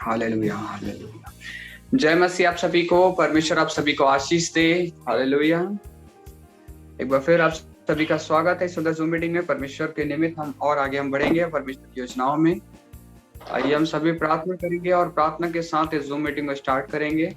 Hallelujah hallelujah. जय मसीह आप सभी को, परमेश्वर आप सभी को आशीष दे। हालेलुया। एक बार फिर आप सभी का स्वागत है सुंदर जूम मीटिंग में। परमेश्वर के निमित्त हम और आगे हम बढ़ेंगे परमेश्वर की योजनाओं में। आइए हम सभी प्रार्थना करेंगे और प्रार्थना के साथ इस जूम मीटिंग में स्टार्ट करेंगे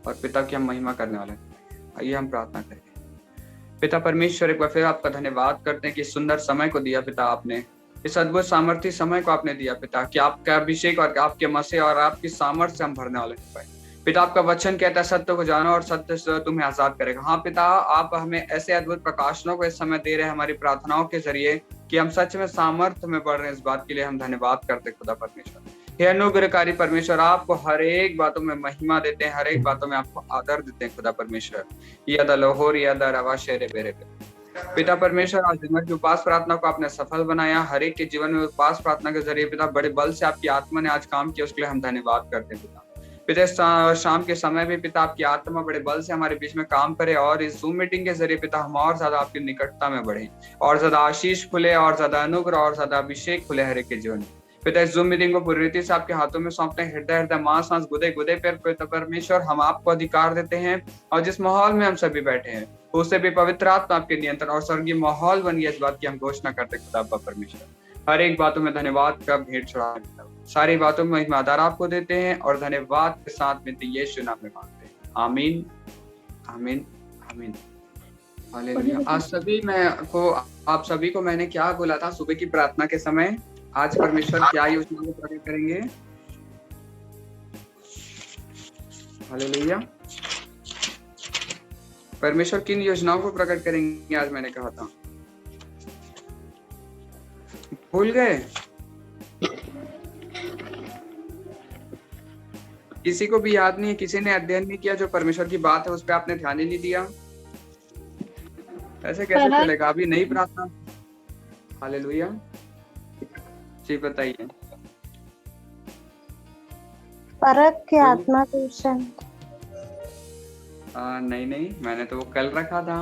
और पिता की हम महिमा करने वाले हैं। आइए हम प्रार्थना करेंगे। पिता परमेश्वर, एक बार फिर आपका धन्यवाद करते हैं कि सुंदर समय को दिया पिता आपने, इस अद्भुत सामर्थ्य समय को आपने दिया पिता, कि आपका अभिषेक और आपके मसीह और आपकी सामर्थ्य से हम भरने वाले हैं पिता। आपका वचन कहता है सत्य को जानो और सत्य से तुम्हें आजाद करेगा। हाँ पिता, आप हमें ऐसे अद्भुत प्रकाशनों को इस समय दे रहे हैं हमारी प्रार्थनाओं के जरिए कि हम सच में सामर्थ्य में बढ़ रहे हैं। इस बात के लिए हम धन्यवाद करते खुदा परमेश्वर। हे अनुग्रहकारी परमेश्वर, आपको हर एक बातों में महिमा देते हैं, हर एक बातों में आपको आदर देते हैं खुदा परमेश्वर। यदा लोहोर यदा रवा शेरे बेरे पिता परमेश्वर, आज दिन भर की उपास प्रार्थना को आपने सफल बनाया। हर एक के जीवन में उपास प्रार्थना के जरिए पिता बड़े बल से आपकी आत्मा ने आज काम किया, उसके लिए हम धन्यवाद करते हैं पिता। पिता शाम के समय भी पिता आपकी आत्मा बड़े बल से हमारे बीच में काम करे और इस जूम मीटिंग के जरिए पिता हम और ज्यादा आपकी निकटता में बढ़े, और ज्यादा आशीष खुले, और ज्यादा अनुग्रह और ज्यादा अभिषेक खुले हर एक के जीवन में। पिता इस जूम मीटिंग को पूरी रीति से आपके हाथों में सौंपते हैं। हृदय हृदय मांस सांस गुदे गुदे पर पिता परमेश्वर हम आपको अधिकार देते हैं, और जिस माहौल में हम सभी बैठे हैं उससे भी पवित्र आत्मा आपके नियंत्रण और स्वर्गीय माहौल बन गया। इस बात की हम घोषणा करते खुदा परमेश्वर। हर एक बातों में धन्यवाद का भेंट चढ़ाते, सारी बातों में महिमादार आपको देते हैं और धन्यवाद के साथ में यीशु नाम में मांगते हैं। आमीन आमीन आमीन। हालेलुया। आप सभी को मैंने क्या बोला था सुबह की प्रार्थना के समय? आज परमेश्वर क्या योजना को प्रकट करेंगे? हालेलुया। परमेश्वर किन योजनाओं को प्रकट करेंगे आज मैंने कहा था? भूल गए? किसी को भी याद नहीं है? किसी ने अध्ययन नहीं किया? जो परमेश्वर की बात है उस पर आपने ध्यान ही नहीं दिया? ऐसे कैसे चलेगा? अभी नई प्रार्थना। हालेलुया। जी बताइए। परख के आत्मा के विषय। नहीं, मैंने तो वो कल रखा था।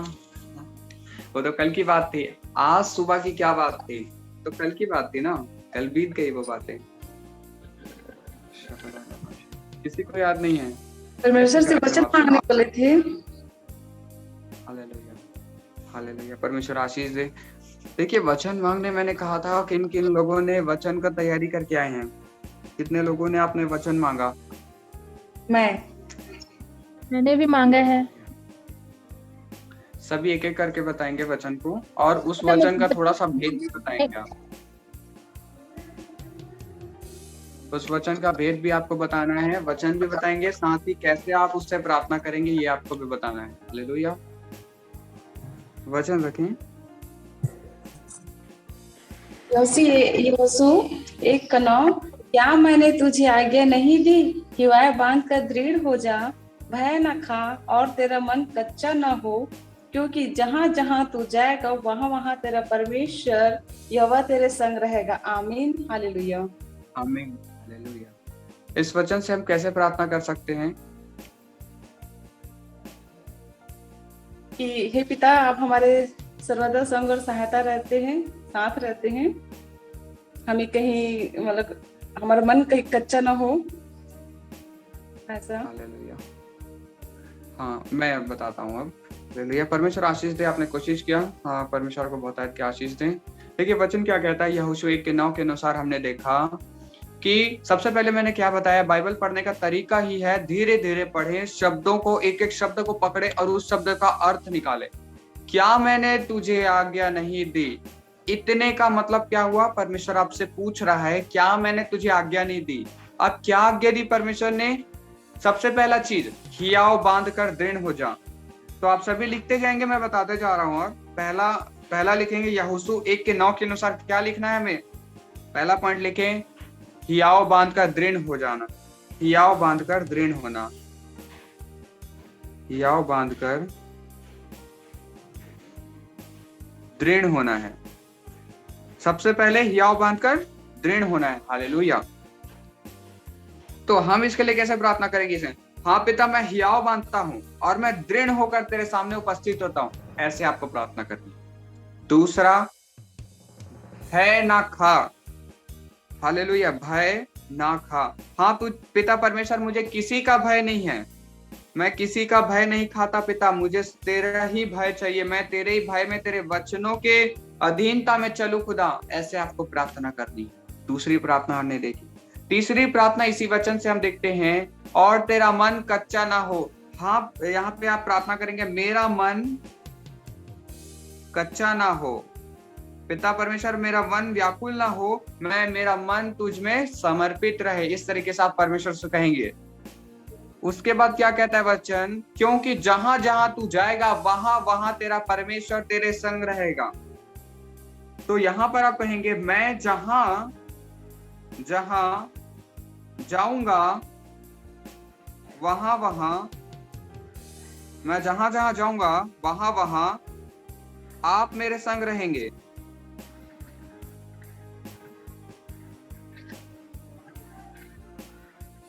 वो तो कल की बात थी। आज सुबह की क्या बात थी? तो कल की बात थी ना, कल बीत गई वो बातें। किसी को याद नहीं है? परमेश्वर से वचन मांगने वाले थे। Hallelujah hallelujah. परमेश्वर आशीष दे। देखिए, वचन मांगने मैंने कहा था, किन किन लोगों ने वचन का तैयारी करके आए हैं? कितने लोगों ने आपने वचन मांगा? मैंने भी मांगा है। सभी एक एक करके बताएंगे वचन को, और उस वचन का थोड़ा सा भेद भी बताएंगे आप। उस वचन का भेद भी आपको बताना है, वचन भी बताएंगे, साथ ही कैसे आप उससे प्रार्थना करेंगे ये आपको भी बताना है। हालेलुया। वचन रखें। यहोशू 1:9, क्या मैंने तुझे आज्ञा नहीं दी कि वह बांध कर दृढ़ हो जा, भय न खा और तेरा मन कच्चा न हो, क्योंकि जहां जहां तू जाएगा वहां वहां तेरा परमेश्वर यहोवा तेरे संग रहेगा। आमीन। हालेलुया आमीन हालेलुया। इस वचन से हम कैसे प्रार्थना कर सकते हैं? कि हे पिता, आप हमारे सर्वदा संग और सहायता रहते हैं, साथ रहते हैं। हमें कहीं मतलब हमारा मन कहीं कच्चा ना हो, ऐसा। हालेलुया। हाँ, मैं बताता हूँ अब। हालेलुया। परमेश्वर आशीष दे। आपने कोशिश किया। हाँ, परमेश्वर को बहुत की आशीष दें। देखिए वचन क्या कहता है। यहोशू 1:9 के अनुसार हमने देखा कि सबसे पहले मैंने क्या बताया, बाइबल पढ़ने का तरीका ही है धीरे धीरे पढ़े, शब्दों को, एक एक शब्द को पकड़े और उस शब्द का अर्थ निकाले। क्या मैंने तुझे आज्ञा नहीं दी, इतने का मतलब क्या हुआ? परमेश्वर आपसे पूछ रहा है, क्या मैंने तुझे आज्ञा नहीं दी? अब क्या आज्ञा दी परमेश्वर ने? सबसे पहला चीज, हियाव बांध कर दृढ़ हो जा। तो आप सभी लिखते जाएंगे, मैं बताते जा रहा हूं। और पहला लिखेंगे यहोशू 1:9 के अनुसार क्या लिखना है हमें? पहला पॉइंट लिखें, हियाव बांध कर दृढ़ हो जाना। हियाव बांध कर दृढ़ होना। हियाव बांध कर दृढ़ होना है। सबसे पहले हियाव बांध कर दृढ़ होना है। हालेलुया। तो हम इसके लिए कैसे प्रार्थना करेंगे इसे? हाँ पिता, मैं हियाव बांधता हूं और मैं दृढ़ होकर तेरे सामने उपस्थित होता हूं। ऐसे आपको प्रार्थना करनी। दूसरा, भय ना खा। हालेलुया। भय ना खा। हाँ तू पिता परमेश्वर, मुझे किसी का भय नहीं है, मैं किसी का भय नहीं खाता पिता, मुझे तेरा ही भय चाहिए, मैं तेरे ही भय में, तेरे वचनों के अधीनता में चलूं खुदा। ऐसे आपको प्रार्थना करनी। दूसरी प्रार्थना हमने देखी। तीसरी प्रार्थना इसी वचन से हम देखते हैं, और तेरा मन कच्चा ना हो। हाँ यहाँ पे आप प्रार्थना करेंगे, मेरा मन कच्चा ना हो। पिता परमेश्वर, मेरा मन व्याकुल ना हो, मेरा मन तुझ में समर्पित रहे। इस तरीके से आप परमेश्वर से कहेंगे। उसके बाद क्या कहता है वचन, क्योंकि जहां जहां तू जाएगा वहां वहां तेरा परमेश्वर तेरे संग रहेगा। तो यहां पर आप कहेंगे, मैं जहां जहां जाऊंगा वहां वहां, मैं जहां जहां जाऊंगा वहां वहां आप मेरे संग रहेंगे।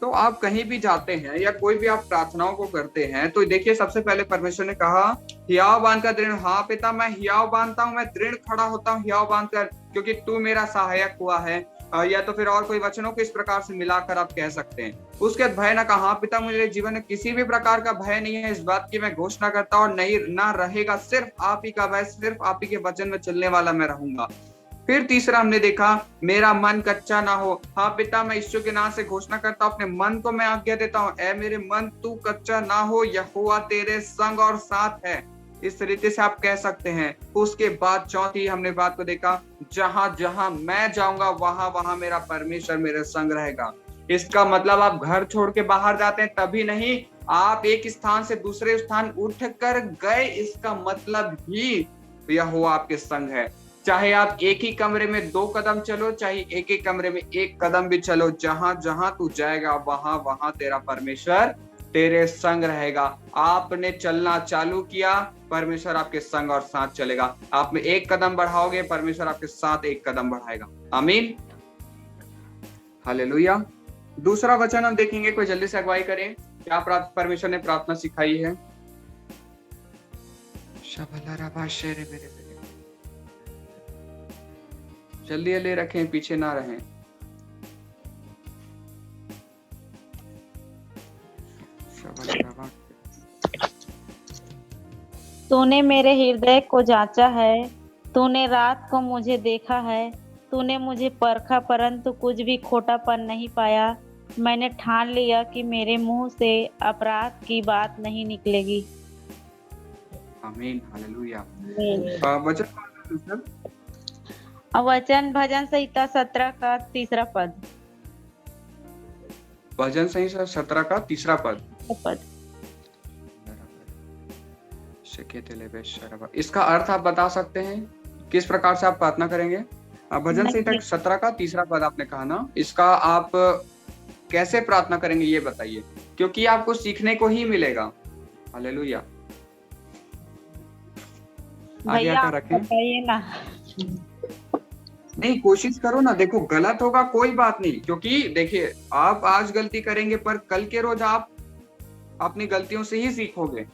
तो आप कहीं भी जाते हैं या कोई भी आप प्रार्थनाओं को करते हैं, तो देखिए सबसे पहले परमेश्वर ने कहा हियाव बांधकर दृढ़। हाँ पिता, मैं हियाव बांधता हूँ, मैं दृढ़ खड़ा होता हूँ हियाव बांधकर, क्योंकि तू मेरा सहायक हुआ है। या तो फिर और कोई वचनों को इस प्रकार से मिलाकर आप कह सकते हैं। उसके बाद भय ना कहा, पिता मुझे जीवन में किसी भी प्रकार का भय नहीं है, इस बात की मैं घोषणा करता हूँ, नहीं ना रहेगा, सिर्फ आप ही का भय, सिर्फ आप ही के वचन में चलने वाला मैं रहूंगा। फिर तीसरा हमने देखा, मेरा मन कच्चा ना हो। हाँ पिता, मैं ईश्वर के नाम से घोषणा करता हूँ, अपने मन को मैं आज्ञा देता हूँ, ऐ मेरे मन तू कच्चा ना हो, यहोवा तेरे संग और साथ है। इस तरीके से आप कह सकते हैं। उसके बाद चौथी हमने बात को देखा, जहां जहां मैं जाऊंगा वहां वहां मेरा परमेश्वर मेरे संग रहेगा। इसका मतलब आप घर छोड़ के बाहर जाते हैं तभी नहीं, आप एक स्थान से दूसरे स्थान उठ कर गए, इसका मतलब ही यहोवा आपके संग है। चाहे आप एक ही कमरे में 2 कदम चलो, चाहे एक ही कमरे में 1 कदम भी चलो, जहां जहां तू जाएगा वहां वहां तेरा परमेश्वर तेरे संग रहेगा। आपने चलना चालू किया, परमेश्वर आपके संग और साथ चलेगा। आप में 1 कदम बढ़ाओगे, परमेश्वर आपके साथ 1 कदम बढ़ाएगा। आमीन, हालेलुया। दूसरा वचन हम देखेंगे, कोई जल्दी से अगुवाई करें, क्या परमेश्वर ने प्रार्थना सिखाई है। जल्दी जल्दी रखें, पीछे ना रहें। तूने मेरे हृदय को जांचा है, तूने रात को मुझे देखा है, तूने मुझे परखा परंतु कुछ भी खोटापन नहीं पाया। मैंने ठान लिया कि मेरे मुंह से अपराध की बात नहीं निकलेगी। आमीन, हालेलुया। वचन भजन संहिता 17 का 3रा पद। भजन संहिता 17 का 3रा पद। इसका अर्थ आप बता सकते हैं, किस प्रकार से आप प्रार्थना करेंगे। भजन संहिता 17 का 3रा पद आपने कहा ना, इसका आप कैसे प्रार्थना करेंगे ये बताइए, क्योंकि आपको सीखने को ही मिलेगा। हालेलुया। भैया आप बताइए ना। नहीं, कोशिश करो ना। देखो गलत होगा कोई बात नहीं, क्योंकि देखिए आप आज गलती करेंगे पर कल के रोज आप अपनी गलतियों से ही सीखोगे।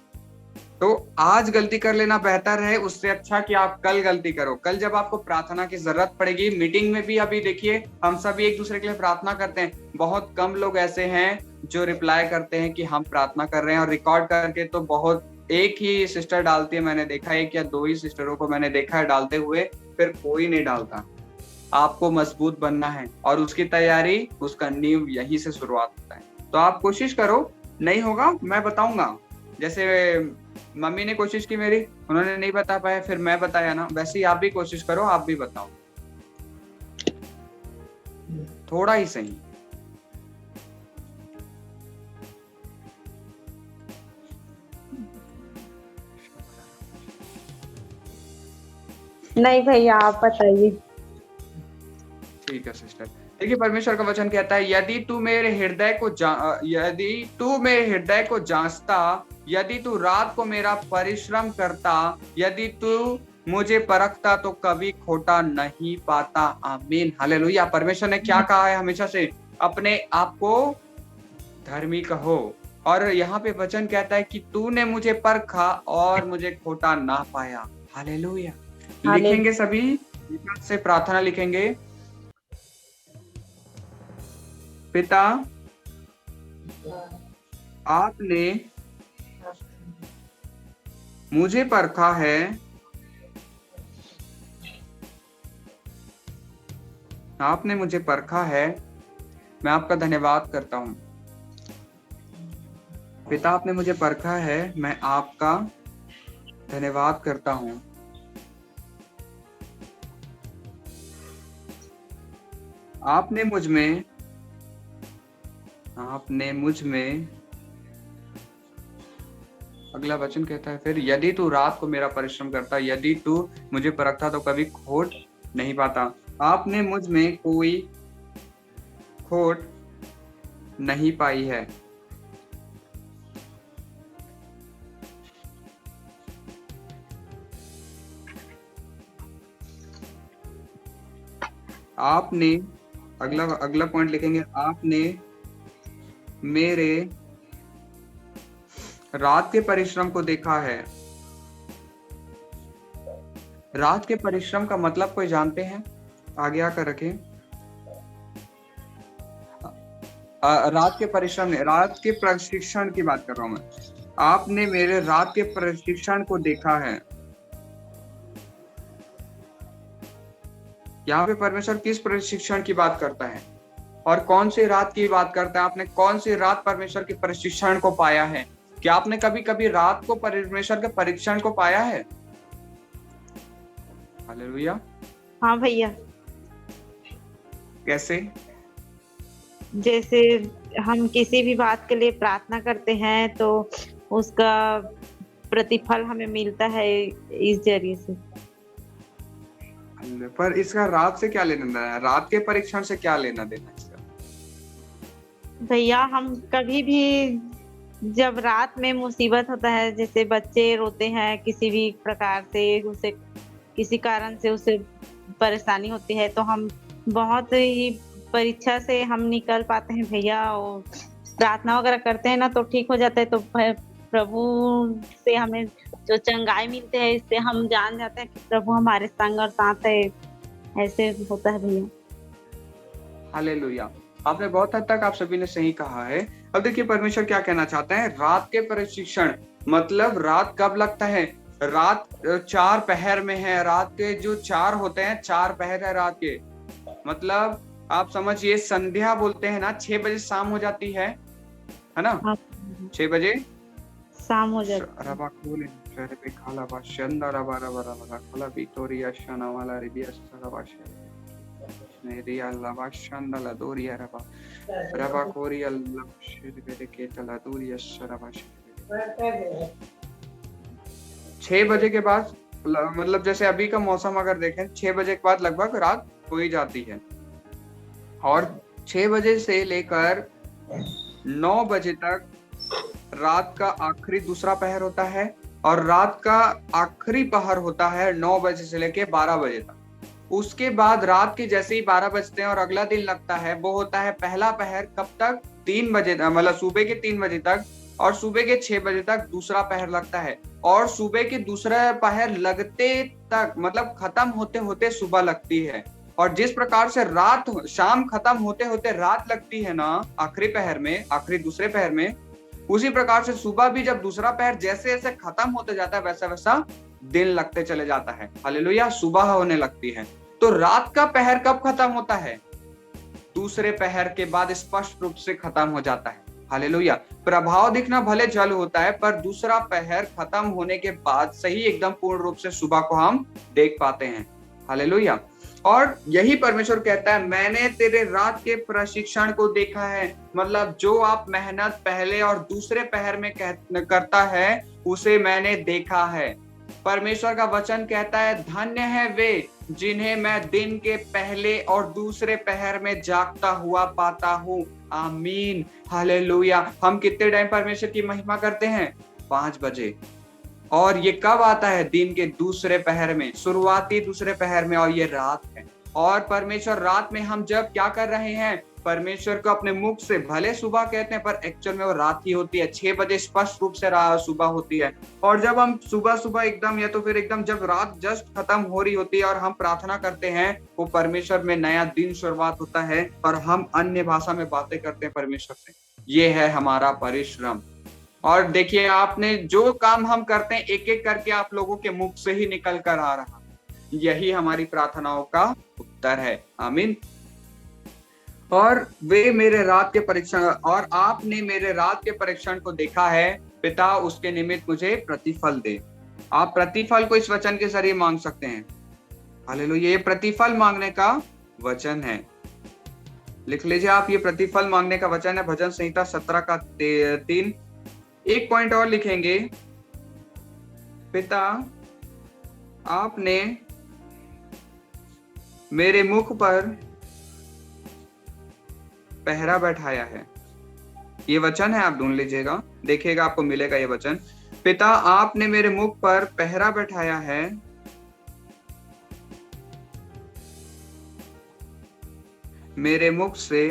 तो आज गलती कर लेना बेहतर है, उससे अच्छा कि आप कल गलती करो। कल जब आपको प्रार्थना की जरूरत पड़ेगी, मीटिंग में भी अभी देखिए हम सभी एक दूसरे के लिए प्रार्थना करते हैं, बहुत कम लोग ऐसे हैं जो रिप्लाई करते हैं कि हम प्रार्थना कर रहे हैं, और रिकॉर्ड करके तो बहुत, एक ही सिस्टर डालती है, मैंने देखा 1 या 2 ही सिस्टरों को मैंने देखा है डालते हुए, फिर कोई नहीं डालता। आपको मजबूत बनना है और उसकी तैयारी, उसका नींव यहीं से शुरुआत होता है। तो आप कोशिश करो, नहीं होगा मैं बताऊंगा। जैसे मम्मी ने कोशिश की मेरी, उन्होंने नहीं बता पाया, फिर मैं बताया ना, वैसे ही आप भी कोशिश करो, आप भी बताओ थोड़ा ही सही। नहीं भैया आप बताइए। ठीक है सिस्टर। देखिए परमेश्वर का वचन कहता है, यदि तू मेरे हृदय को जांचता, यदि तू रात को मेरा परिश्रम करता, यदि तू मुझे परखता तो कभी खोटा नहीं पाता। आमीन, हालेलुया। परमेश्वर ने क्या कहा है हमेशा से, अपने आप को धर्मी कहो, और यहाँ पे वचन कहता है कि तूने मुझे परखा और मुझे खोटा ना पाया। हालेलुया। लिखेंगे सभी से प्रार्थना लिखेंगे, पिता आपने मुझे परखा है, आपने मुझे परखा है, मैं आपका धन्यवाद करता हूं। पिता आपने मुझे परखा है, मैं आपका धन्यवाद करता हूं। आपने मुझ में अगला वचन कहता है फिर, यदि तू रात को मेरा परिश्रम करता, यदि तू मुझे परखता तो कभी खोट नहीं पाता। आपने मुझ में कोई खोट नहीं पाई है। आपने अगला पॉइंट लिखेंगे, आपने मेरे रात के परिश्रम को देखा है। रात के परिश्रम का मतलब कोई जानते हैं? आगे आकर रखें। रात के परिश्रम नहीं, रात के प्रशिक्षण की बात कर रहा हूं मैं। आपने मेरे रात के प्रशिक्षण को देखा है। यहाँ पे परमेश्वर किस प्रशिक्षण की बात करता है और कौन सी रात की बात करता है? आपने कौन सी रात परमेश्वर के प्रशिक्षण को पाया है? क्या आपने कभी कभी रात को परमेश्वर के परीक्षण को पाया है? हालेलुया। हाँ भैया, कैसे? जैसे हम किसी भी बात के लिए प्रार्थना करते हैं तो उसका प्रतिफल हमें मिलता है इस जरिए से। पर इसका रात से क्या लेना देना है? रात के परीक्षण से क्या लेना देना इसका? भैया, हम कभी भी जब रात में मुसीबत होता है, जैसे बच्चे रोते हैं किसी भी प्रकार से, उसे किसी कारण से उसे परेशानी होती है, तो हम बहुत ही परीक्षा से हम निकल पाते हैं भैया, और प्रार्थना वगैरह करते हैं ना तो ठीक हो जाता है। तो प्रभु से हमें जो चंगाई मिलते हैं, इससे हम जान जाते हैं कि प्रभु हमारे संग और साथ है। ऐसे होता है भैया। हालेलुया। आपने बहुत हद तक आप सभी ने सही कहा है। अब देखिए परमेश्वर क्या कहना चाहते हैं। रात के प्रशिक्षण मतलब रात कब लगता है? रात 4 पहर में है। रात के जो 4 होते हैं, 4 पहर है रात के। मतलब आप समझिए संध्या बोलते हैं ना, 6 बजे शाम हो जाती है ना? 6 बजे शाम हो जाती है। छह बजे के बाद मतलब जैसे अभी का मौसम अगर देखें, 6 बजे के बाद लगभग रात हो ही जाती है। और 6 बजे से लेकर 9 बजे तक रात का आखिरी दूसरा पहर होता है, और रात का आखिरी पहर होता है 9 बजे से लेकर 12 बजे तक। उसके बाद रात के जैसे ही 12 बजते हैं और अगला दिन लगता है, वो होता है पहला पहर। कब तक? 3 बजे, मतलब सुबह के 3 बजे तक, और सुबह के 6 बजे तक दूसरा पहर लगता है। और सुबह के दूसरा पहर लगते तक, मतलब खत्म होते होते सुबह लगती है। और जिस प्रकार से रात शाम खत्म होते होते रात लगती है ना, आखिरी पहर में, आखिरी दूसरे पहर में, उसी प्रकार से सुबह भी जब दूसरा पहर जैसे जैसे खत्म होते जाता है, वैसा वैसा दिन लगते चले जाता है। हालेलुया। सुबह होने लगती है। तो रात का पहर कब खत्म होता है? दूसरे पहर के बाद स्पष्ट रूप से खत्म हो जाता है। हालेलुया। प्रभाव दिखना भले जल होता है, पर दूसरा पहर खत्म होने के बाद सही एकदम पूर्ण रूप से सुबह को हम देख पाते हैं। हालेलुया। और यही परमेश्वर कहता है, मैंने तेरे रात के प्रशिक्षण को देखा है। मतलब जो आप मेहनत पहले और दूसरे पहर में करता है, उसे मैंने देखा है। परमेश्वर का वचन कहता है, धन्य है वे जिन्हें मैं दिन के पहले और दूसरे पहर में जागता हुआ पाता हूँ। आमीन। हालेलुया। हम कितने टाइम परमेश्वर की महिमा करते हैं? 5 बजे। और ये कब आता है? दिन के दूसरे पहर में, शुरुआती दूसरे पहर में, और ये रात है। और परमेश्वर रात में हम जब क्या कर रहे हैं? परमेश्वर को अपने मुख से भले सुबह कहते हैं, पर एक्चुअल में वो रात ही होती है। 6 बजे स्पष्ट रूप से सुबह होती है। और जब हम सुबह सुबह एकदम, या तो फिर एकदम जब रात जस्ट खत्म हो रही होती है और हम प्रार्थना करते हैं, वो परमेश्वर में नया दिन शुरुआत होता है और हम अन्य भाषा में बातें करते हैं परमेश्वर से। ये है हमारा परिश्रम। और देखिए, आपने जो काम हम करते हैं एक एक करके आप लोगों के मुख से ही निकल कर आ रहा, यही हमारी प्रार्थनाओं का उत्तर है। आमीन। और वे मेरे रात के परीक्षण, और आपने मेरे रात के परीक्षण को देखा है, पिता उसके निमित्त मुझे प्रतिफल दे। आप प्रतिफल को इस वचन के जरिए मांग सकते हैं। हालेलुया। ये प्रतिफल मांगने का वचन है। लिख लीजिए आप, ये प्रतिफल मांगने का वचन है। भजन संहिता 17 का 3। एक पॉइंट और लिखेंगे, पिता आपने मेरे मुख पर पहरा बैठाया है। ये वचन है, आप ढूंढ लीजिएगा, देखिएगा आपको मिलेगा ये वचन। पिता आपने मेरे मुख पर पहरा बैठाया है, मेरे मुख से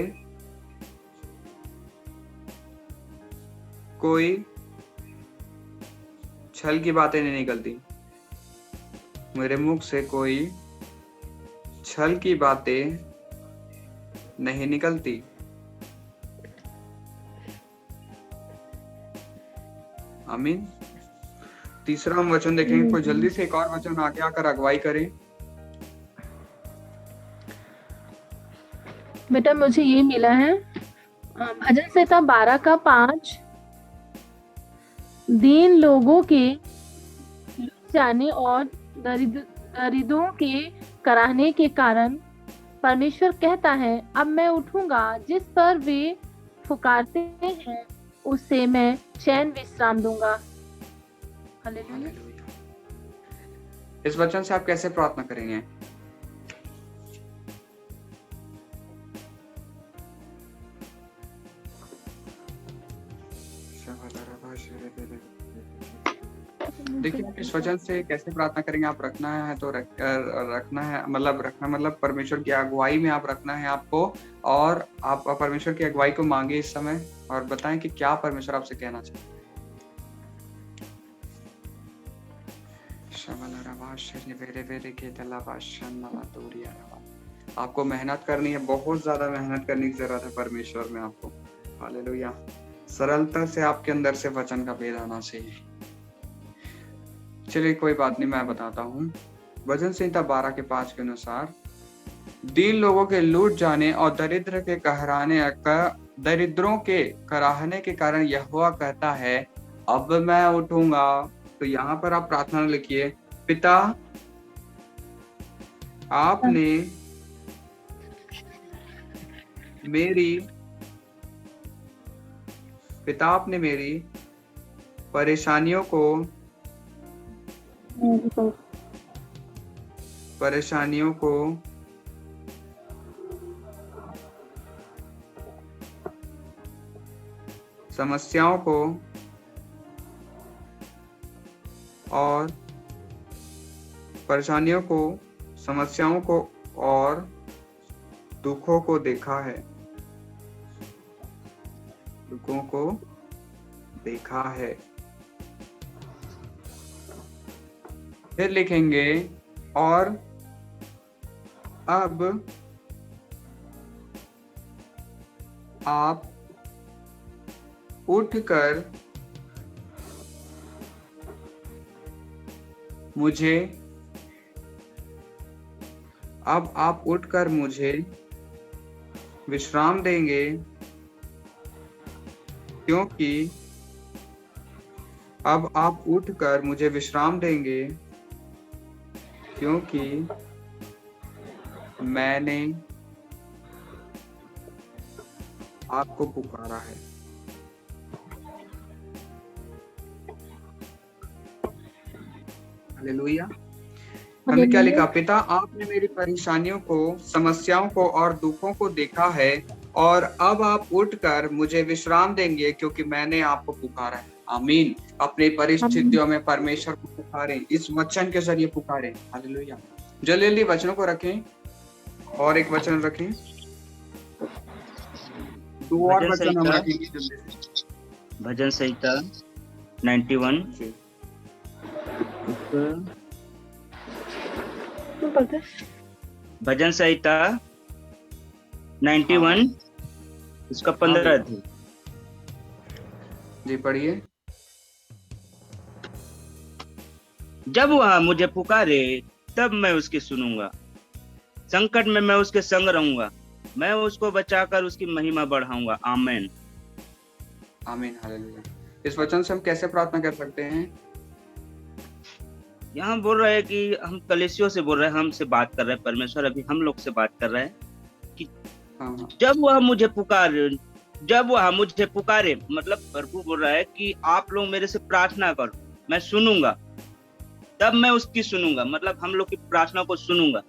कोई छल की बातें नहीं निकलती। मेरे मुख से कोई छल की बातें नहीं निकलती। आमीन। तीसरा हम वचन देखेंगे। कोई जल्दी से एक और वचन आगे आकर अगुवाई करे। बेटा मुझे ये मिला है, भजन संहिता 12 का 5। दीन लोगों के लुट जाने और दरिद्रों के कराहने के कारण परमेश्वर कहता है, अब मैं उठूंगा, जिस पर वे पुकारते हैं उसे मैं चैन विश्राम दूंगा। हालेलुया। इस वचन से आप कैसे प्रार्थना करेंगे? देखिए, इस वचन से कैसे प्रार्थना करेंगे? आप रखना है तो रखना है, मतलब परमेश्वर की अगुवाई में आप रखना है आपको, और आप परमेश्वर की अगुवाई को मांगे इस समय और बताएं कि क्या परमेश्वर आपसे कहना चाहते हैं। आपको मेहनत करनी है, बहुत ज्यादा मेहनत करने की जरूरत है परमेश्वर में आपको। हालेलुया। सरलता से आपके अंदर से वचन का भेद आना चाहिए। चलिए कोई बात नहीं, मैं बताता हूँ। भजन संहिता 12 के 5 के अनुसार, दीन लोगों के लूट जाने और दरिद्रों के कराहने के कारण यहोवा कहता है, अब मैं उठूंगा। तो यहाँ पर आप प्रार्थना लिखिए, पिता आपने मेरी परेशानियों को समस्याओं को और दुखों को देखा है। फिर लिखेंगे, और अब आप उठकर मुझे विश्राम देंगे, क्योंकि मैंने आपको पुकारा है। हालेलुया। हमने क्या लिखा? पिता आपने मेरी परेशानियों को, समस्याओं को और दुखों को देखा है, और अब आप उठकर मुझे विश्राम देंगे, क्योंकि मैंने आपको पुकारा है। आमीन। अपनी परिस्थितियों में परमेश्वर को पुकारें, इस वचन के जरिए पुकारें। हालेलुया। जल्दी वचनों को रखें और एक वचन रखें। दो और भजन वचन हम संहिता रखेंगे जल्दी से। भजन संहिता 91 जी। भजन संहिता 91 उसका 15 अध्याय। जी पढ़िए। जब वह मुझे पुकारे तब मैं उसकी सुनूंगा, संकट में मैं उसके संग रहूंगा, मैं उसको बचाकर उसकी महिमा बढ़ाऊंगा। आमीन। आमीन, हालेलुया। इस वचन से हम कैसे प्रार्थना कर सकते हैं? यहाँ बोल रहे हैं कि हम कलीसियों से बोल रहे हैं, हमसे बात कर रहे हैं परमेश्वर, अभी हम लोग से बात कर रहे हैं कि हाँ। जब वह मुझे पुकारे, मतलब प्रभु बोल रहा है कि आप लोग मेरे से प्रार्थना करो, मैं सुनूंगा, तब मैं उसकी सुनूंगा, मतलब हम लोग की प्रार्थना को सुनूंगा,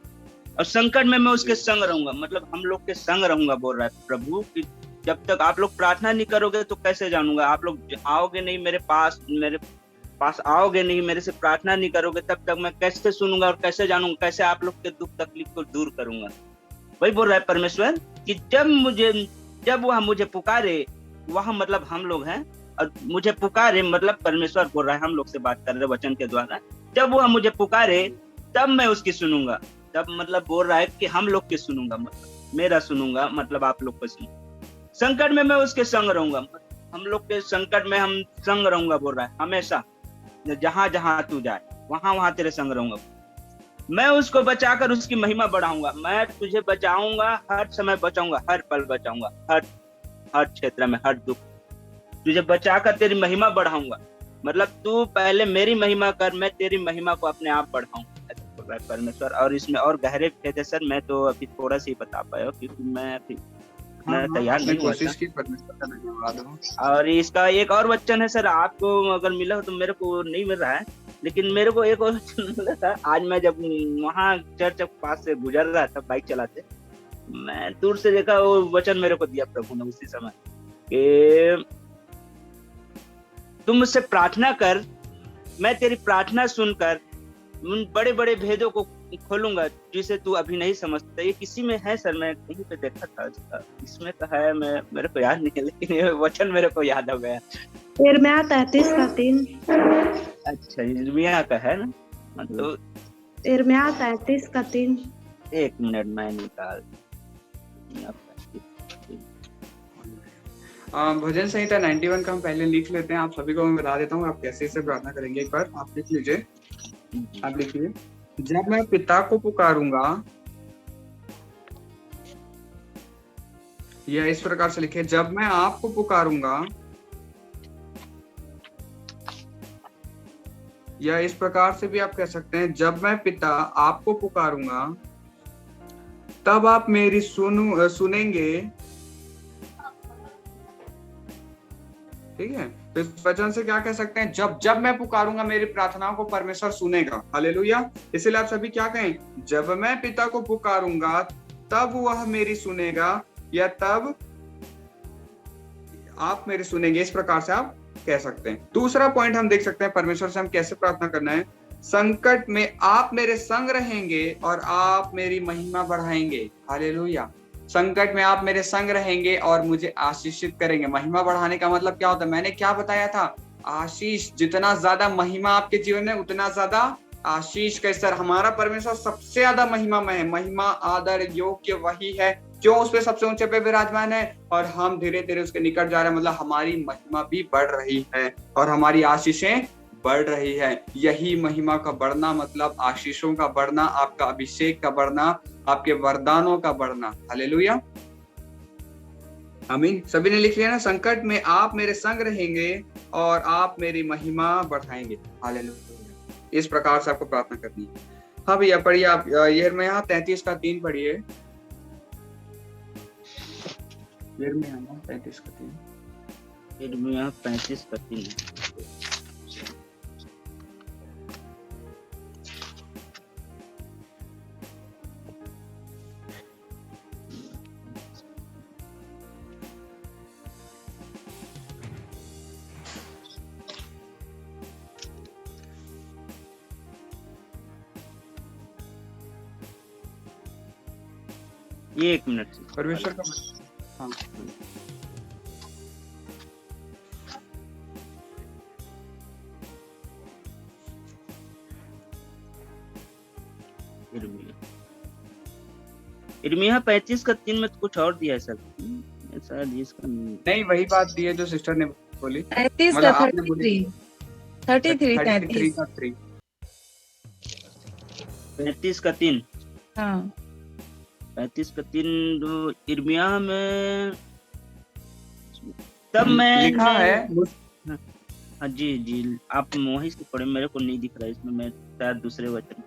और संकट में मैं उसके संग रहूंगा, मतलब हम लोग के संग रहूंगा। बोल रहा है प्रभु कि जब तक आप लोग प्रार्थना नहीं करोगे तो कैसे जानूंगा, आप लोग आओगे नहीं मेरे पास आओगे नहीं, मेरे से प्रार्थना नहीं करोगे, तब तक मैं कैसे सुनूंगा और कैसे जानूंगा, कैसे आप लोग के दुख तकलीफ को दूर करूंगा। वही बोल रहा है परमेश्वर कि जब वह मुझे पुकारे, वह मतलब हम लोग हैं, और मुझे पुकारे मतलब परमेश्वर बोल रहा है, हम लोग से बात कर रहे वचन के द्वारा। जब वह मुझे पुकारे तब मैं उसकी सुनूंगा, तब मतलब बोल रहा है कि हम लोग की सुनूंगा, मतलब मेरा सुनूंगा, मतलब आप लोग को सुनूंगा। संकट में मैं उसके संग रहूंगा, हम लोग के संकट में हम संग रहूंगा। बोल रहा है हमेशा, जहां जहां तू जाए वहां वहां तेरे संग रहूंगा, मैं उसको बचाकर उसकी महिमा बढ़ाऊंगा। मैं तुझे बचाऊंगा, हर समय बचाऊंगा, हर पल बचाऊंगा, हर क्षेत्र में, हर दुख तुझे बचाकर तेरी महिमा बढ़ाऊंगा। मतलब तू पहले मेरी महिमा कर, मैं तेरी महिमा को अपने आप बढ़ाऊंगा परमेश्वर। और इसमें और गहरे भेद है सर, मैं तो अभी थोड़ा सा ही बता पाया क्योंकि मैं अभी तैयार नहीं हुआ कोशिश था। की, परमेश्वर का धन्यवाद हो। और इसका एक और वचन है सर, आपको अगर मिला हो तो, मेरे को नहीं मिल रहा है, लेकिन मेरे को एक और वचन मिला था। आज मैं जब वहाँ चर्च पास से गुजर रहा था बाइक चलाते, मैं दूर से देखा, वो वचन मेरे को दिया प्रभु ने उसी समय कि तुम मुझसे प्रार्थना कर, मैं तेरी प्रार्थना सुनकर उन बड़े बड़े भेदों को खोलूंगा जिसे तू अभी नहीं समझता। ये किसी में है सर, मैं कहीं पे देखा था इसका, इसमें तो है, मैं मेरे को याद नहीं है, लेकिन ये वचन मेरे को याद हो गया। यिर्मयाह 33:3। अच्छा, यिर्मयाह का है ना, मतलब यिर्मयाह 33:3। एक मिनट मैं निकाल। भजन संहिता 91 का हम पहले लिख लेते हैं, आप सभी को मैं बता देता हूँ आप कैसे इसे प्रार्थना करेंगे। एक बार आप लिख लीजिए, आप लिखिए। जब मैं पिता को पुकारूंगा, या इस प्रकार से लिखिए, जब मैं आपको पुकारूंगा, या इस प्रकार से भी आप कह सकते हैं, जब मैं पिता आपको पुकारूंगा तब आप मेरी सुनेंगे। ठीक है, तो इस वचन से क्या कह सकते हैं, जब मैं पुकारूंगा मेरी प्रार्थनाओं को परमेश्वर सुनेगा। हालेलुया। इसलिए आप सभी क्या कहें, जब मैं पिता को पुकारूंगा तब वह मेरी सुनेगा, या तब आप मेरी सुनेंगे। इस प्रकार से आप कह सकते हैं। दूसरा पॉइंट हम देख सकते हैं परमेश्वर से हम कैसे प्रार्थना करना है। संकट में आप मेरे संग रहेंगे और आप मेरी महिमा बढ़ाएंगे। हालेलुया। संकट में आप मेरे संग रहेंगे और मुझे आशीषित करेंगे। महिमा बढ़ाने का मतलब क्या होता है, मैंने क्या बताया था, आशीष। जितना ज्यादा महिमा आपके जीवन में उतना ज्यादा आशीष का स्तर। हमारा परमेश्वर सबसे ज्यादा महिमामय है, महिमा आदर योग्य वही है, क्यों उस पे सबसे ऊंचे पे विराजमान है, और हम धीरे धीरे उसके निकट जा रहे हैं। मतलब हमारी महिमा भी बढ़ रही है और हमारी आशीषें बढ़ रही है। यही महिमा का बढ़ना, मतलब आशीषों का बढ़ना, आपका अभिषेक का बढ़ना, आपके वरदानों का बढ़ना। हालेलुया, आमीन। सभी ने लिख लिया ना, संकट में आप मेरे संग रहेंगे और आप मेरी महिमा बढ़ाएंगे। हालेलुया। इस प्रकार से आपको प्रार्थना करनी है। हाँ भैया पढ़िए आप, यिर्मयाह 33:3 पढ़िए। यिर्मयाह 33:3। यिर्मयाह 35:3। एक मिनट परमेश्वर का हाँ। इर्मिया 35:3 में तो कुछ और दिया है सर, शायद इसका नहीं, वही बात दी है जो सिस्टर ने बोली। 33 मतलब का आपने बोली 33 33 का 3। 35:3 हाँ 35:3 जो इर्मिया में तब मैं लिखा है। हाँ जी आप वहीं से पढ़े, मेरे को नहीं दिख रहा है इसमें, मैं शायद दूसरे वचन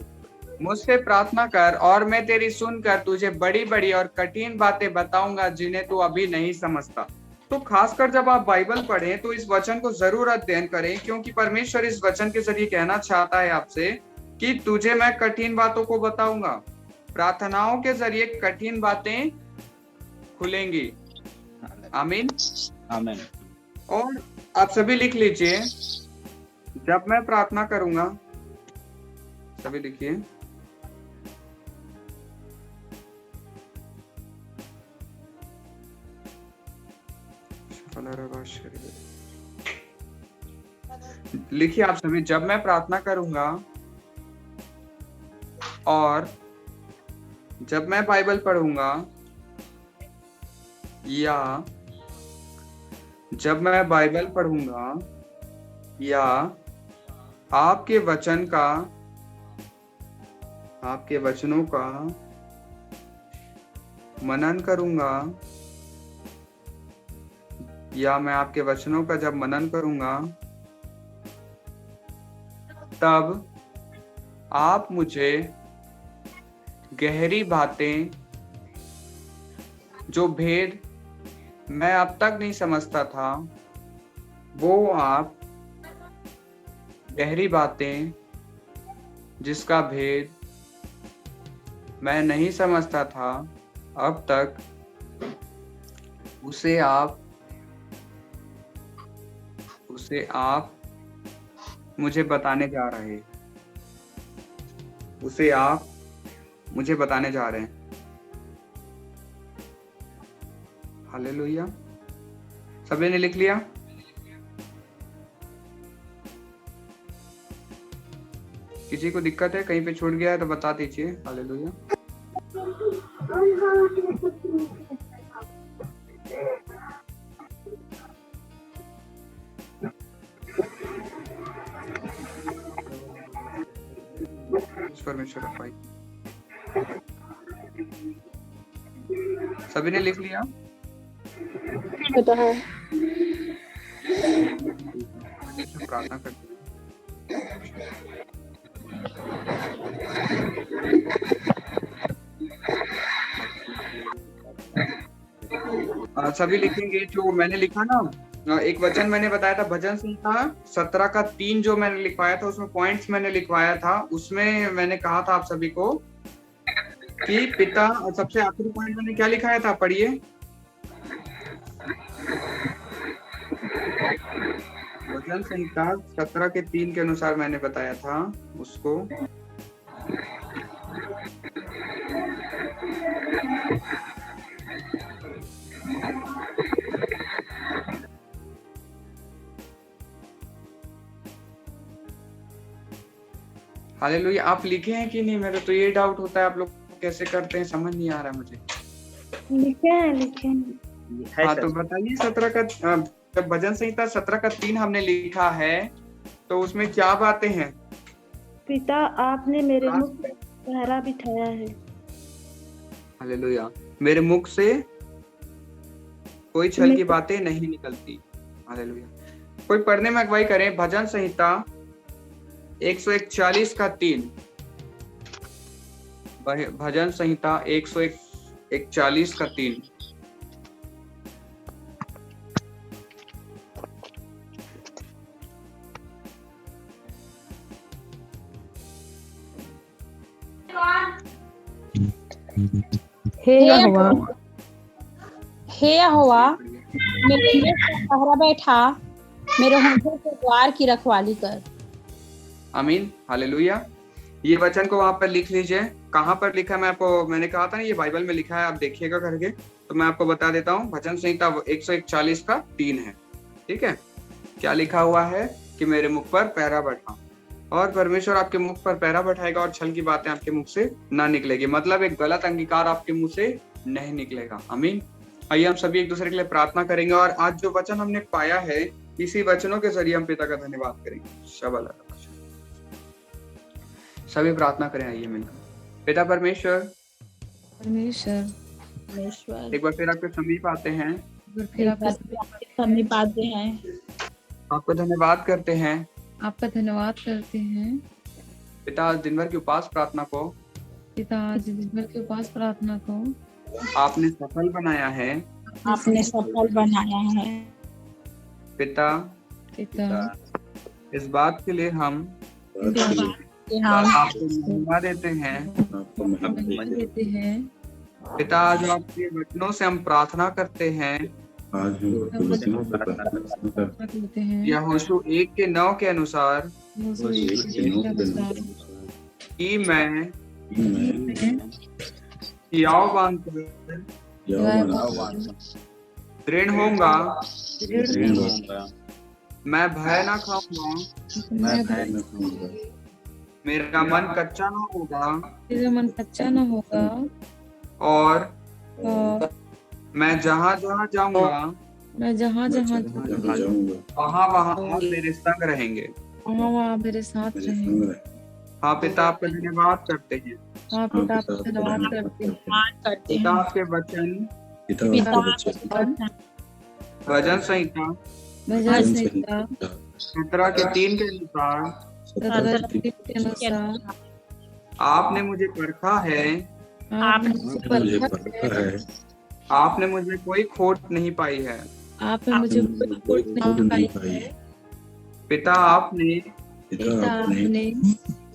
मुझसे प्रार्थना कर और मैं तेरी सुनकर तुझे बड़ी बड़ी और कठिन बातें बताऊंगा जिन्हें तू अभी नहीं समझता। तो खासकर जब आप बाइबल पढ़ें तो इस वचन को जरूर अध्ययन करें, क्योंकि परमेश्वर इस वचन के जरिए कहना चाहता है आपसे कि तुझे मैं कठिन बातों को बताऊंगा। प्रार्थनाओं के जरिए कठिन बातें खुलेंगी। आमीन आमीन। और आप सभी लिख लीजिए, जब मैं प्रार्थना करूंगा, सभी लिखिए, लिखिए आप सभी, जब मैं प्रार्थना करूंगा और जब मैं बाइबल पढ़ूंगा या जब मैं बाइबल पढ़ूंगा या आपके वचनों का मनन करूंगा, या मैं आपके वचनों का जब मनन करूंगा तब आप मुझे गहरी बातें, जो भेद मैं अब तक नहीं समझता था, वो आप गहरी बातें जिसका भेद मैं नहीं समझता था अब तक, उसे आप मुझे बताने जा रहे हैं। उसे आप मुझे बताने जा रहे हैं। हालेलुया। सभी ने लिख लिया? किसी को दिक्कत है, कहीं पे छूट गया है तो बता दीजिए। हालेलुया। परमेश्वर भाई, सभी ने लिख लिया? प्रार्थना करते सभी लिखेंगे जो मैंने लिखा ना। एक वचन मैंने बताया था, भजन संहिता 17 का 3 जो मैंने लिखवाया था, उसमें पॉइंट्स मैंने लिखवाया था। उसमें मैंने कहा था आप सभी को कि पिता, सबसे आखिरी पॉइंट मैंने क्या लिखाया था, पढ़िए। भजन संहिता 17 के 3 के अनुसार मैंने बताया था उसको। हालेलुया। आप लिखे हैं कि नहीं? मेरे तो ये डाउट होता है, आप लोग कैसे करते हैं, समझ नहीं आ रहा मुझे। लिखे हैं। हाँ तो बताइए, 17 का जब भजन संहिता 17 का 3 हमने लिखा है तो उसमें क्या बातें हैं? पिता, आपने मेरे मुख पर पहरा बिठाया है। हालेलुया। मेरे मुख से कोई छल की बातें नहीं निकलती। हालेलुया। कोई पढ़ने में अगुवाई करें, भजन संहिता 141 का 3। भजन संहिता 141 का 3। हे यहोवा, मेरे मुख पर पहरा बैठा, मेरे होठों के द्वार की रखवाली कर। आमीन। हालेलुया। ये वचन को वहां पर लिख लीजिए। कहां पर लिखा है मैंने कहा था ना, ये बाइबल में लिखा है, आप देखिएगा करके। तो मैं आपको बता देता हूँ, भजन संहिता 141 का 3 है। ठीक है, क्या लिखा हुआ है कि मेरे मुख पर पहरा बैठा। और परमेश्वर आपके मुख पर पैरा बैठाएगा और छल की बातें आपके मुख से ना निकलेगी, मतलब एक गलत अंगीकार आपके मुंह से नहीं निकलेगा। आमीन। आइए हम सभी एक दूसरे के लिए प्रार्थना करेंगे और आज जो वचन हमने पाया है इसी वचनों के जरिए हम पिता का धन्यवाद करेंगे। शबल सभी प्रार्थना करें, आइए मिलकर। पिता परमेश्वर परमेश्वर एक बार फिर आपके समीप आते हैं, फिर आपका समीप आते हैं, आपको धन्यवाद करते हैं आपका धन्यवाद करते हैं पिता। आज दिन भर की उपास प्रार्थना को पिता, आज दिन भर के उपास प्रार्थना को आपने सफल बनाया है आपने सफल बनाया है पिता। पिता। इस बात के लिए हम कि हम आपको धन्यवाद देते हैं देते हैं पिता। आज आपके वचनों से हम प्रार्थना करते हैं करते हैं यहोशू 1:9 के अनुसार कि मैं हियाव बांधकर दृढ़ होऊंगा, मैं भय ना खाऊंगा, मेरा मन कच्चा ना होगा मेरा मन कच्चा न होगा और और मैं जहाँ जहाँ जाऊंगा मैं जहाँ जहाँ वहाँ वहाँ आप मेरे संग रहेंगे। वहाँ वहाँ मेरे साथ रहेंगे। हाँ पिता, आपका धन्यवाद करते हैं हाँ पिता, आपका धन्यवाद करते हैं पिता। आपके वचन भजन संहिता भजन संहिता 17:3 के अनुसार 17 के अनुसार आपने मुझे परखा है, आपने मुझे परखा है, आपने मुझे कोई खोट नहीं पाई है आपने मुझे कोई खोट नहीं पाई है। पिता। आपने पिता, आपने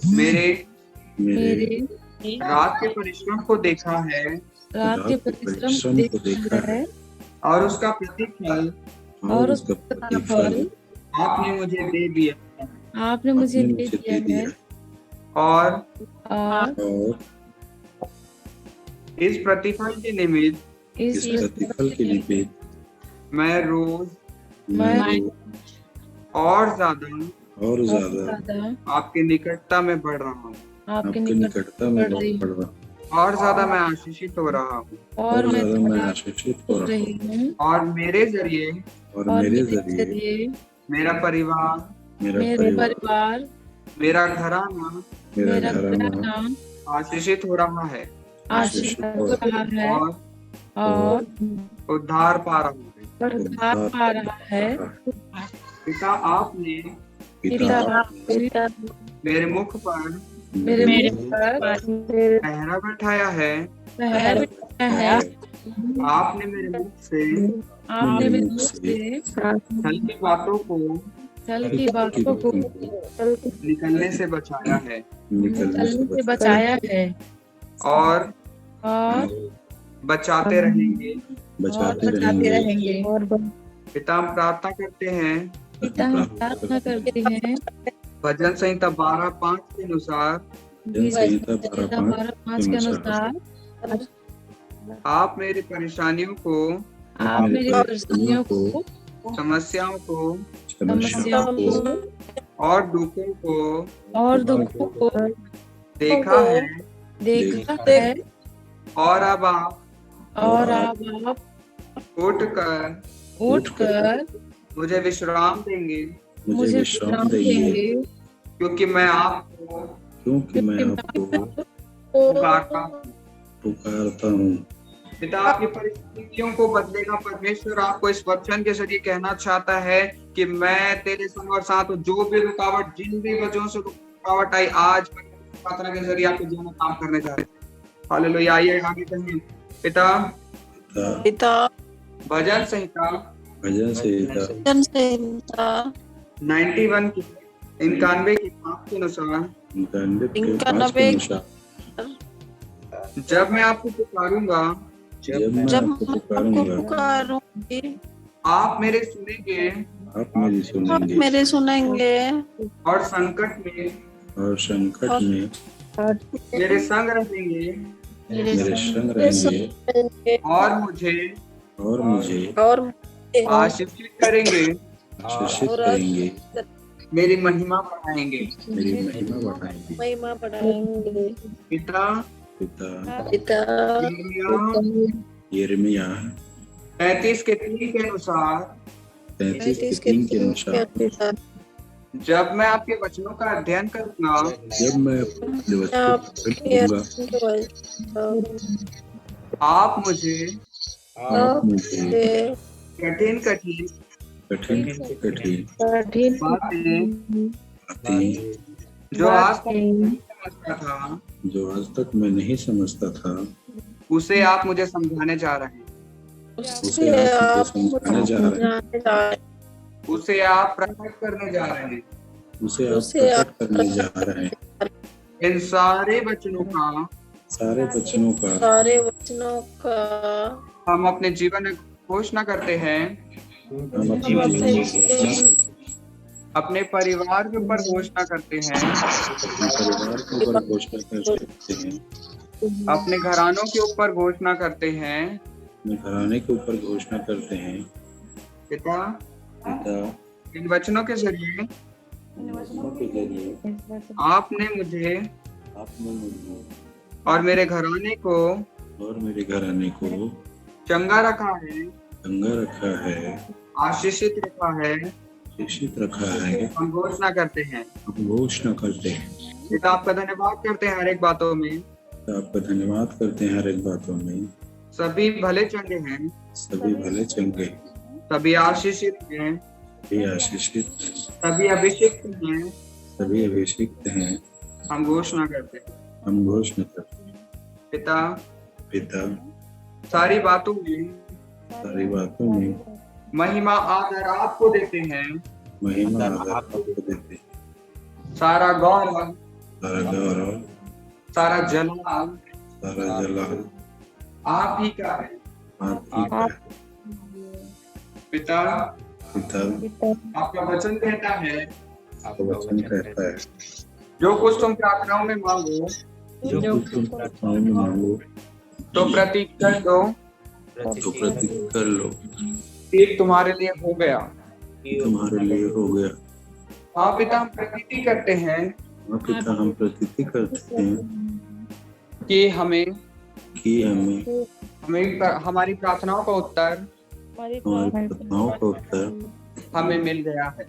मेरे रात के परिश्रम को देखा है रात के परिश्रम को देखा है और उसका प्रतिफल और उसका प्रतिफल आपने मुझे दे दिया। आपने मुझे दे दिया है और और इस प्रतिफल के निमित्त इस प्रतिफल के लिए मैं रोज मैं और ज्यादा आपके निकटता में बढ़ रहा हूँ आपके निकटता में बढ़ रही हूँ और ज्यादा मैं आशीषित हो रहा हूँ और मैं आशीषित हो रही हूँ और मेरे जरिए मेरा परिवार मेरा घराना आशीषित हो रहा है आशीषित हो रहा है और उद्धार पा रहा है। उद्धार पा रहा है। पिता, आपने पिता, मेरे मुख पर मेरे पर पहरा बैठाया है, पहरा बैठाया है। आपने मेरे मुख से आपने मेरे मुख से छल की बातों को निकलने से बचाया है और बचाते रहेंगे। और पिता, हम प्रार्थना करते हैं पिता, हम प्रार्थना करते हैं भजन संहिता 12:5 के अनुसार 12:5 के अनुसार आप मेरी परेशानियों को आप मेरी परेशानियों को समस्याओं को और दुखों को देखा है और अब आप उठकर मुझे विश्राम देंगे क्योंकि मैं आपको पुकारता हूँ। पिता, आपकी परिस्थितियों को बदलेगा परमेश्वर आपको इस वचन के जरिए कहना चाहता है कि मैं तेरे संग और साथ हूँ। जो भी रुकावट, जिन भी वजहों से रुकावट आई, आज प्रार्थना के जरिए आपके जीवन में काम करने जा रहे हैं। हालेलुया। आइए आगे कहिए। पिता, भजन संहिता 91 की 91 की बात के अनुसार जब मैं आपको पुकारूंगा आप मेरे सुनेंगे और संकट में मेरे संग रहेंगे और मुझे आशीषित करेंगे मेरी महिमा बढ़ाएंगे। मेरी महिमा बढ़ाएंगे। महिमा बढ़ाएंगे। पिता पिता पिता यिर्मयाह 35 के 3 के अनुसार 33 के 3 के अनुसार जब मैं आपके वचनों का अध्ययन करूंगा, जब मैं अपने वचनों को पढ़ूंगा, आप मुझे कठिन कठिन बातें जो आज तक नहीं समझता था, जो आज तक मैं नहीं समझता था, उसे आप मुझे समझाने जा रहे हैं। उसे आप मुझे समझाने जा रहे हैं। उसे आप प्रकट करने जा रहे हैं। उसे आप प्रकट करने जा रहे हैं। इन सारे वचनों का हम अपने जीवन में घोषणा करते हैं, हम अपने जीवन में अपने परिवार के ऊपर घोषणा करते हैं, परिवार के ऊपर घोषणा करते हैं, अपने घरानों के ऊपर घोषणा करते हैं। अपने घराने के ऊपर घोषणा करते हैं। पिता इन वचनों के जरिए आपने मुझे और मेरे घराने को चंगा रखा है, आशीषित रखा है। हम घोषणा करते हैं। पिता आपका धन्यवाद करते हैं हर एक बातों में। सभी भले चंगे हैं, सभी आशीषित हैं, सभी अभिषिक्त हैं। हम घोषणा करते हैं। पिता सारी बातों में महिमा आदर आपको देते हैं। सारा गौरव, सारा जलाल आप ही का है। पिता आपका वचन कहता है, जो कुछ तुम प्रार्थनाओं में मांगो तो प्रतीक कर लो। एक तुम्हारे लिए हो गया। हाँ पिता हम प्रतीति करते हैं कि हमें हमारी प्रार्थनाओं का उत्तर हमें मिल गया है।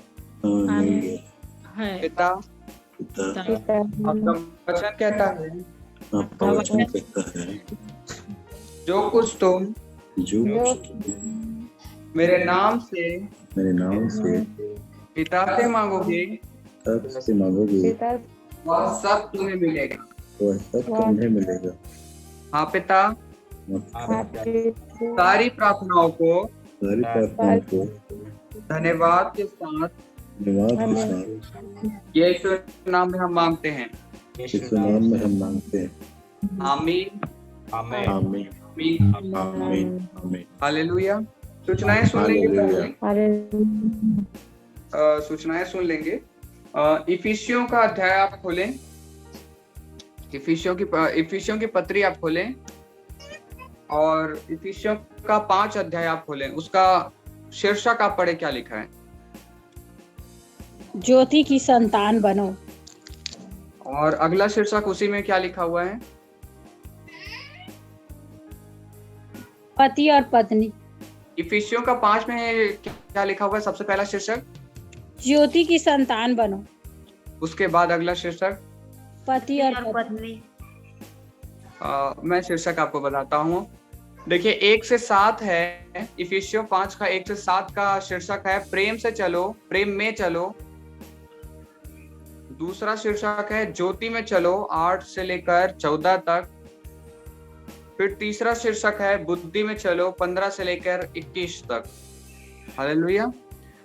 पिता आपका वचन कहता है, जो कुछ तुम मेरे नाम से पिता से मांगोगे वह सब तुम्हें मिलेगा। हाँ पिता सारी प्रार्थनाओं को धन्यवाद के साथ यीशु के नाम में हम मांगते हैं। आमीन। हालेलुया। सूचनाएं सुन लेंगे। इफिसियों का अध्याय आप खोलें। इफिसियों की पत्री आप खोलें और इफिसियों का 5 अध्याय आप खोलें। उसका शीर्षक आप पढ़े, क्या लिखा है? ज्योति की संतान बनो। और अगला शीर्षक उसी में क्या लिखा हुआ है? पति और पत्नी। इफिसियों का 5 में क्या लिखा हुआ है? सबसे पहला शीर्षक ज्योति की संतान बनो। उसके बाद अगला शीर्षक पति और पत्नी। मैं शीर्षक आपको बताता हूँ। देखिए 1 से 7 है। इफिसियों 5 का 1 से 7 का शीर्षक है प्रेम से चलो, प्रेम में चलो। दूसरा शीर्षक है ज्योति में चलो, 8 से लेकर 14 तक। फिर तीसरा शीर्षक है बुद्धि में चलो, 15 से लेकर 21 तक। हालेलुया।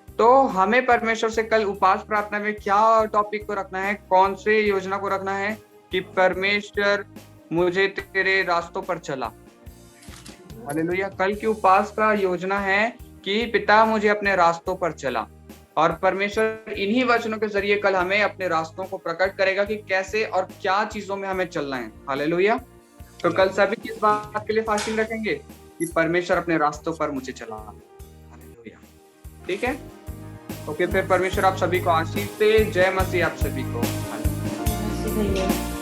तो हमें परमेश्वर से कल उपास प्रार्थना में क्या टॉपिक को रखना है, कौन से योजना को रखना है कि परमेश्वर मुझे तेरे रास्तों पर चला। हालेलुया। कल की उपास का योजना है कि पिता मुझे अपने रास्तों पर चला, और परमेश्वर इन्हीं वचनों के जरिए कल हमें अपने रास्तों को प्रकट करेगा कि कैसे और क्या चीजों में हमें चलना है। हालेलुया। तो कल सभी किस बात के लिए फास्टिंग रखेंगे कि परमेश्वर अपने रास्तों पर मुझे चला। हालेलुया। ठीक है। ओके, फिर परमेश्वर आप सभी को आशीष दे। जय मसीह आप सभी को। भैया।